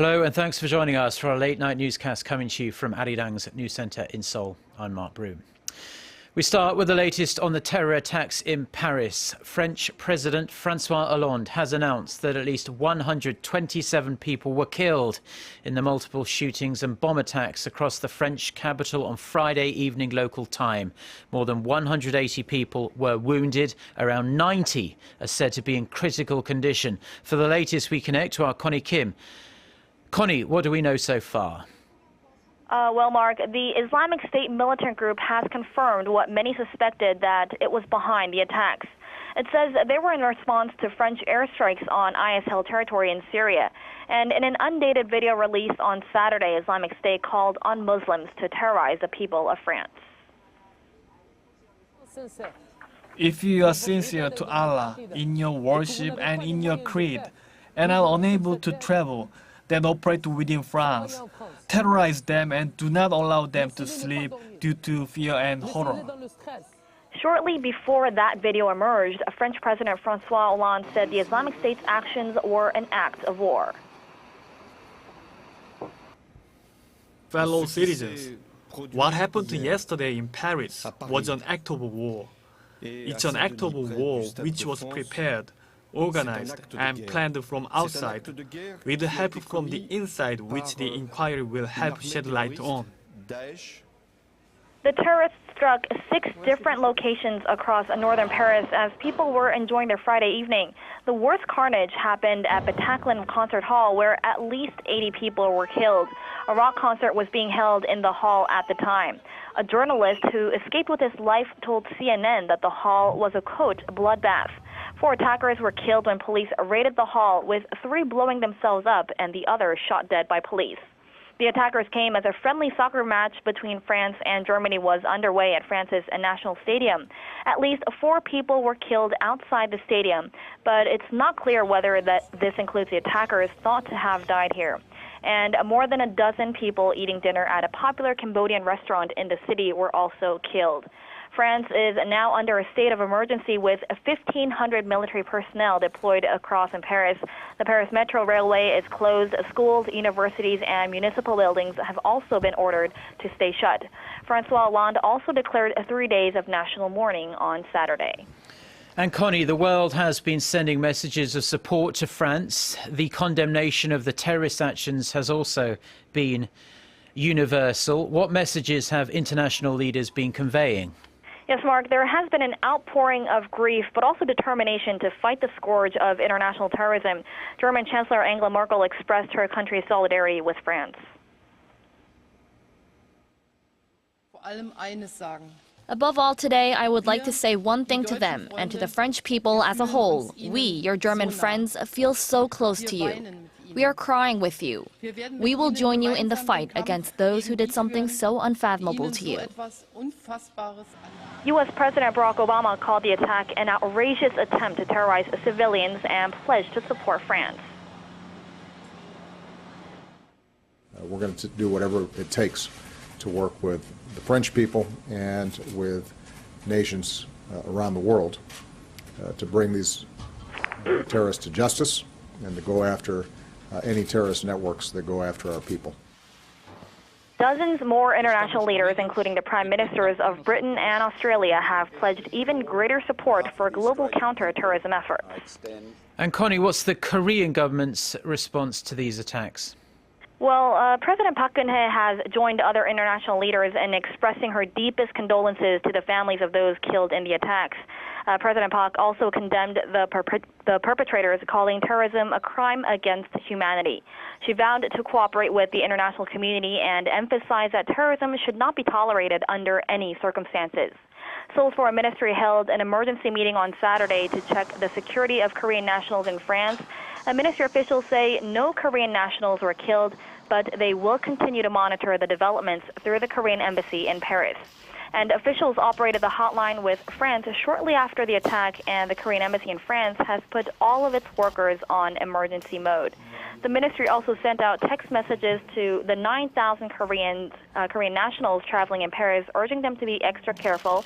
Hello and thanks for joining us for our late night newscast coming to you from Arirang's news centre in Seoul. I'm Mark Broome. We start with the latest on the terror attacks in Paris. French President Francois Hollande has announced that at least 127 people were killed in the multiple shootings and bomb attacks across the French capital on Friday evening local time. More than 180 people were wounded. Around 90 are said to be in critical condition. For the latest, we connect to our Connie Kim. Connie, what do we know so far? Well, Mark, the Islamic State militant group has confirmed what many suspected, that it was behind the attacks. It says they were in response to French airstrikes on IS-held territory in Syria. And in an undated video released on Saturday, Islamic State called on Muslims to terrorize the people of France. If you are sincere to Allah in your worship and in your creed, and are unable to travel, then operate within France. Terrorize them and do not allow them to sleep due to fear and horror. Shortly before that video emerged, French President Francois Hollande said the Islamic State's actions were an act of war. Fellow citizens, what happened yesterday in Paris was an act of war. It's an act of war which was prepared, organized and planned from outside, with the help from the inside, which the inquiry will help shed light on. The terrorists struck 6 different locations across northern Paris as people were enjoying their Friday evening. The worst carnage happened at Bataclan Concert Hall, where at least 80 people were killed. A rock concert was being held in the hall at the time. A journalist who escaped with his life told CNN that the hall was a, quote, bloodbath. 4 attackers were killed when police raided the hall, with 3 blowing themselves up and the others shot dead by police. The attackers came as a friendly soccer match between France and Germany was underway at France's National Stadium. At least 4 people were killed outside the stadium, but it's not clear whether this includes the attackers thought to have died here. And more than a dozen people eating dinner at a popular Cambodian restaurant in the city were also killed. France is now under a state of emergency with 1,500 military personnel deployed across in Paris. The Paris Metro Railway is closed. Schools, universities, and municipal buildings have also been ordered to stay shut. Francois Hollande also declared 3 days of national mourning on Saturday. And Connie, the world has been sending messages of support to France. The condemnation of the terrorist actions has also been universal. What messages have international leaders been conveying? Yes, Mark, there has been an outpouring of grief, but also determination to fight the scourge of international terrorism. German Chancellor Angela Merkel expressed her country's solidarity with France. Above all today, I would like to say one thing to them and to the French people as a whole. We, your German friends, feel so close to you. We are crying with you. We will join you in the fight against those who did something so unfathomable to you. U.S. President Barack Obama called the attack an outrageous attempt to terrorize civilians and pledged to support France. We're going to do whatever it takes to work with the French people and with nations around the world to bring these terrorists to justice and to go after any terrorist networks that go after our people. Dozens more international leaders, including the prime ministers of Britain and Australia, have pledged even greater support for global counter-terrorism efforts. And Connie, what's the Korean government's response to these attacks? Well, President Park Geun-hye has joined other international leaders in expressing her deepest condolences to the families of those killed in the attacks. President Park also condemned the perpetrators, calling terrorism a crime against humanity. She vowed to cooperate with the international community and emphasized that terrorism should not be tolerated under any circumstances. Seoul's foreign ministry held an emergency meeting on Saturday to check the security of Korean nationals in France. Ministry officials say no Korean nationals were killed, but they will continue to monitor the developments through the Korean embassy in Paris. And officials operated the hotline with France shortly after the attack, and the Korean embassy in France has put all of its workers on emergency mode. The ministry also sent out text messages to the 9,000 Korean nationals traveling in Paris, urging them to be extra careful.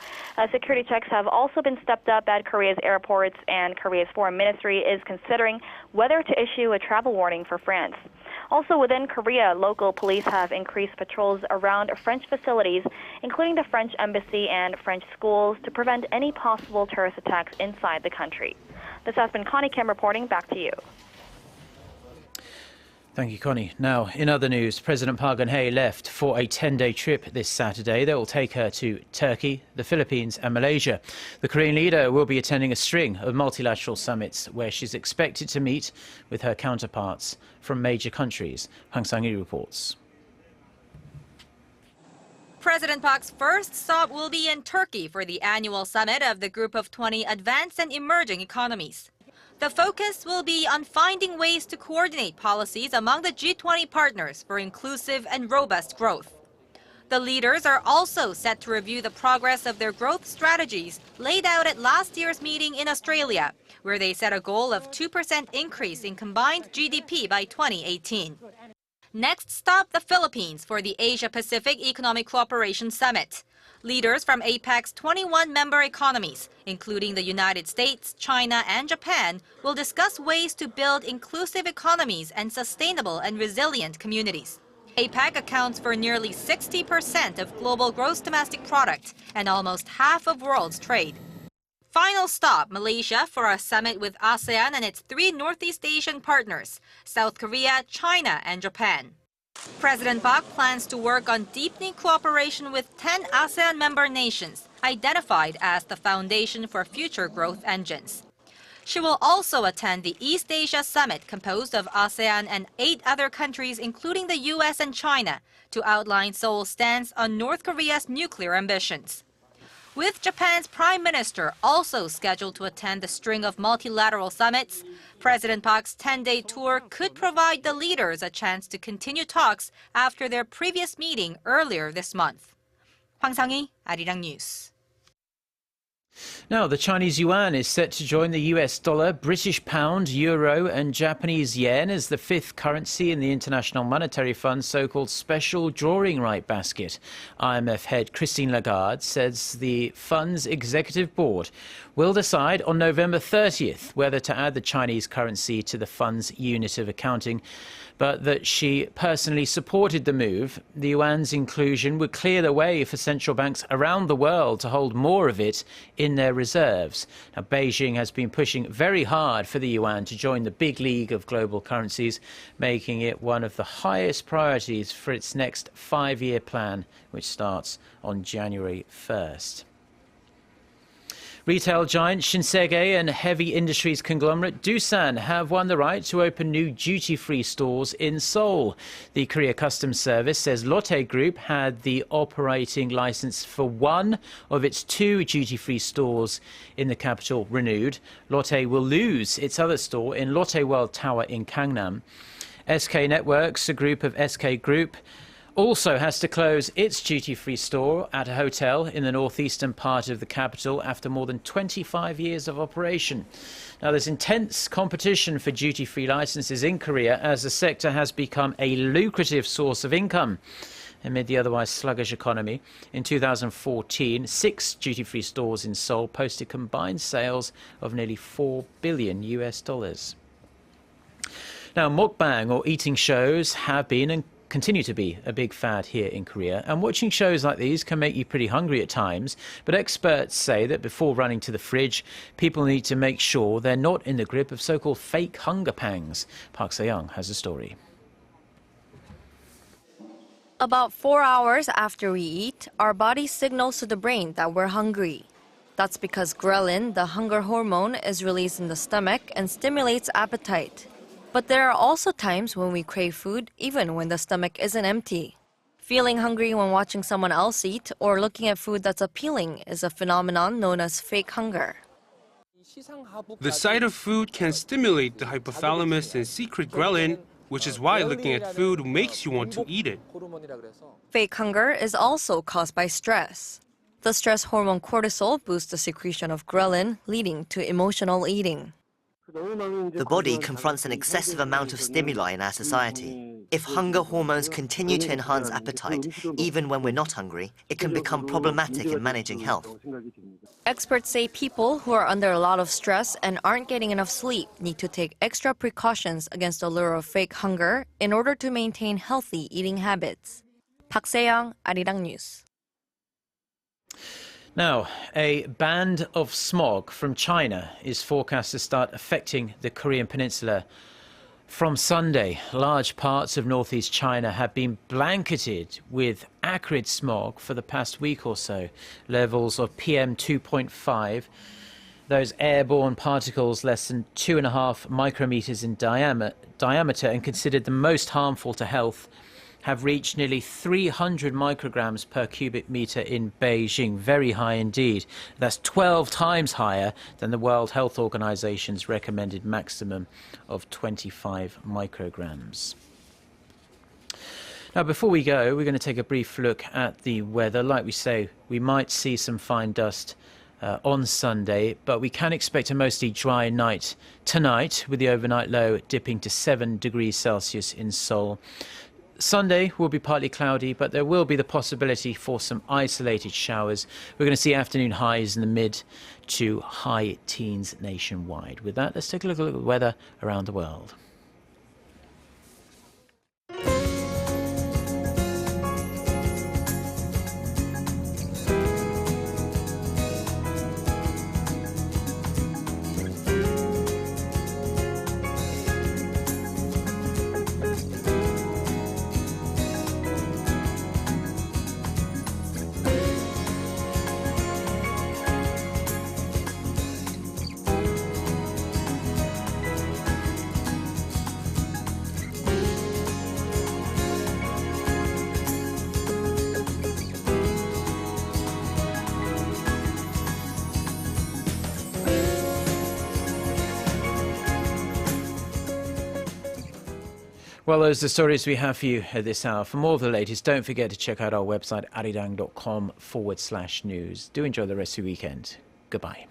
Security checks have also been stepped up at Korea's airports, and Korea's foreign ministry is considering whether to issue a travel warning for France. Also within Korea, local police have increased patrols around French facilities, including the French embassy and French schools, to prevent any possible terrorist attacks inside the country. This has been Connie Kim reporting. Back to you. Thank you, Connie. Now, in other news, President Park Geun-hye left for a 10-day trip this Saturday that will take her to Turkey, the Philippines and Malaysia. The Korean leader will be attending a string of multilateral summits where she's expected to meet with her counterparts from major countries. Hwang Sang-hee reports. President Park's first stop will be in Turkey for the annual summit of the Group of 20 Advanced and Emerging Economies. The focus will be on finding ways to coordinate policies among the G20 partners for inclusive and robust growth. The leaders are also set to review the progress of their growth strategies laid out at last year's meeting in Australia, where they set a goal of 2% increase in combined GDP by 2018. Next stop, the Philippines for the Asia-Pacific Economic Cooperation Summit. Leaders from APEC's 21 member economies, including the United States, China, and Japan, will discuss ways to build inclusive economies and sustainable and resilient communities. APEC accounts for nearly 60% of global gross domestic product and almost half of world's trade. Final stop, Malaysia, for a summit with ASEAN and its 3 Northeast Asian partners, South Korea, China, and Japan. President Park plans to work on deepening cooperation with 10 ASEAN member nations, identified as the foundation for future growth engines. She will also attend the East Asia Summit composed of ASEAN and 8 other countries, including the US and China, to outline Seoul's stance on North Korea's nuclear ambitions. With Japan's Prime Minister also scheduled to attend the string of multilateral summits, President Park's 10-day tour could provide the leaders a chance to continue talks after their previous meeting earlier this month. Hwang Sang-hee, Arirang News. Now, the Chinese yuan is set to join the US dollar, British pound, euro and Japanese yen as the 5th currency in the International Monetary Fund's so-called special drawing right basket. IMF head Christine Lagarde says the fund's executive board will decide on November 30th whether to add the Chinese currency to the fund's unit of accounting, but that she personally supported the move. The yuan's inclusion would clear the way for central banks around the world to hold more of it in their reserves. Now, Beijing has been pushing very hard for the yuan to join the big league of global currencies, making it one of the highest priorities for its next 5-year plan, which starts on January 1st. Retail giant Shinsegae and heavy industries conglomerate Doosan have won the right to open new duty-free stores in Seoul. The Korea Customs Service says Lotte Group had the operating license for one of its 2 duty-free stores in the capital renewed. Lotte will lose its other store in Lotte World Tower in Gangnam. SK Networks, a group of SK Group, also has to close its duty-free store at a hotel in the northeastern part of the capital after more than 25 years of operation. Now, there's intense competition for duty-free licenses in Korea as the sector has become a lucrative source of income amid the otherwise sluggish economy. In 2014, 6 duty-free stores in Seoul posted combined sales of nearly $4 billion. Now, mukbang, or eating shows, have been and continue to be a big fad here in Korea, and watching shows like these can make you pretty hungry at times, but experts say that before running to the fridge, people need to make sure they're not in the grip of so-called fake hunger pangs. Park Se-young has a story. About 4 hours after we eat, our body signals to the brain that we're hungry. That's because ghrelin, the hunger hormone, is released in the stomach and stimulates appetite. But there are also times when we crave food even when the stomach isn't empty. Feeling hungry when watching someone else eat or looking at food that's appealing is a phenomenon known as fake hunger. The sight of food can stimulate the hypothalamus and secrete ghrelin, which is why looking at food makes you want to eat it. Fake hunger is also caused by stress. The stress hormone cortisol boosts the secretion of ghrelin, leading to emotional eating. The body confronts an excessive amount of stimuli in our society. If hunger hormones continue to enhance appetite, even when we're not hungry, it can become problematic in managing health. Experts say people who are under a lot of stress and aren't getting enough sleep need to take extra precautions against the lure of fake hunger in order to maintain healthy eating habits. Park Se-young, Arirang News. Now, a band of smog from China is forecast to start affecting the Korean peninsula from Sunday. Large parts of northeast China have been blanketed with acrid smog for the past week or so. Levels of PM 2.5, those airborne particles less than 2.5 micrometers in diameter and considered the most harmful to health, have reached nearly 300 micrograms per cubic meter in Beijing. Very high indeed. That's 12 times higher than the World Health Organization's recommended maximum of 25 micrograms. Now, before we go, we're going to take a brief look at the weather. Like we say, we might see some fine dust on Sunday, but we can expect a mostly dry night tonight, with the overnight low dipping to 7 degrees Celsius in Seoul. Sunday will be partly cloudy, but there will be the possibility for some isolated showers. We're going to see afternoon highs in the mid to high teens nationwide. With that, let's take a look at the weather around the world. Well, those are the stories we have for you at this hour. For more of the latest, don't forget to check out our website, arirang.com/news. Do enjoy the rest of your weekend. Goodbye.